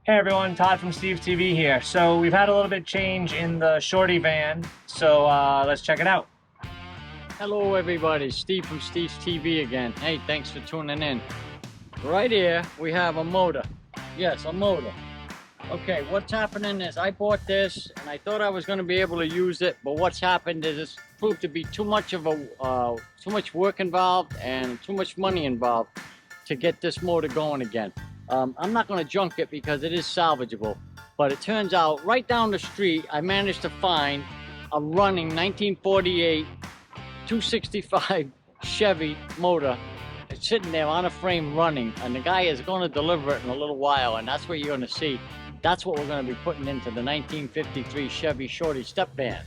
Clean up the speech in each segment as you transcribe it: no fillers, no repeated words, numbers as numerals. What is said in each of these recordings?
Hey everyone, Todd from Steve's TV here. So we've had a little bit change in the Shorty van, so let's check it out. Hello everybody, Steve from Steve's TV again. Hey, thanks for tuning in. Right here, we have a motor. Yes, a motor. Okay, what's happening is I bought this and I thought I was going to be able to use it, but what's happened is it's proved to be too much work involved and too much money involved to get this motor going again. I'm not going to junk it because it is salvageable, but it turns out right down the street I managed to find a running 1948 265 Chevy motor. It's sitting there on a frame running, and the guy is going to deliver it in a little while, and that's what you're going to see. That's what we're going to be putting into the 1953 Chevy Shorty step van.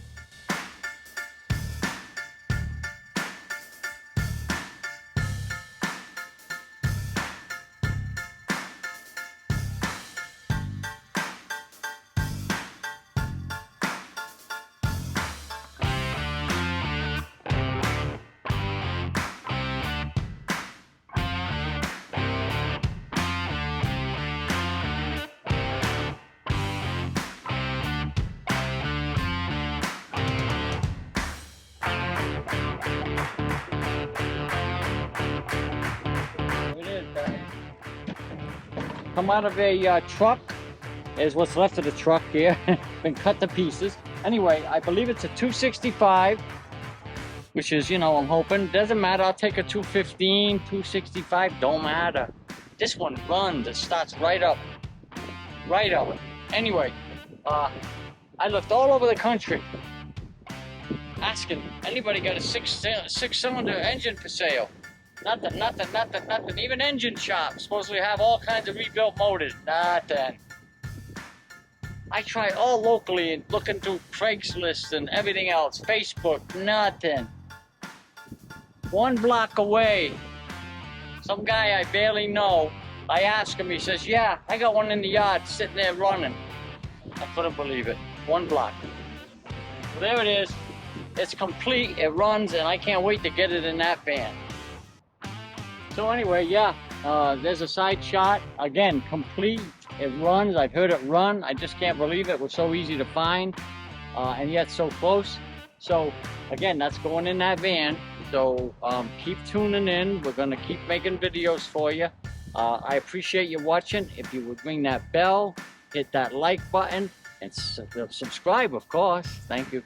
Come out of a truck. Is what's left of the truck here. Been cut to pieces. Anyway, I believe it's a 265, which is, you know, I'm hoping. Doesn't matter. I'll take a 215, 265. Don't matter. This one runs. It starts right up. Right up. Anyway, I looked all over the country asking anybody got a six-cylinder engine for sale. Nothing. Even engine shops supposedly have all kinds of rebuilt motors. Nothing. I tried all locally and looking through Craigslist and everything else, Facebook, nothing. One block away, some guy I barely know, I asked him, he says, yeah, I got one in the yard sitting there running. I couldn't believe it. One block. Well, there it is. It's complete, it runs, and I can't wait to get it in that van. So anyway, yeah, there's a side shot. Again, complete. It runs. I've heard it run. I just can't believe it was so easy to find, and yet so close. So again, that's going in that van. So keep tuning in. We're going to keep making videos for you. I appreciate you watching. If you would ring that bell, hit that like button, and subscribe, of course. Thank you.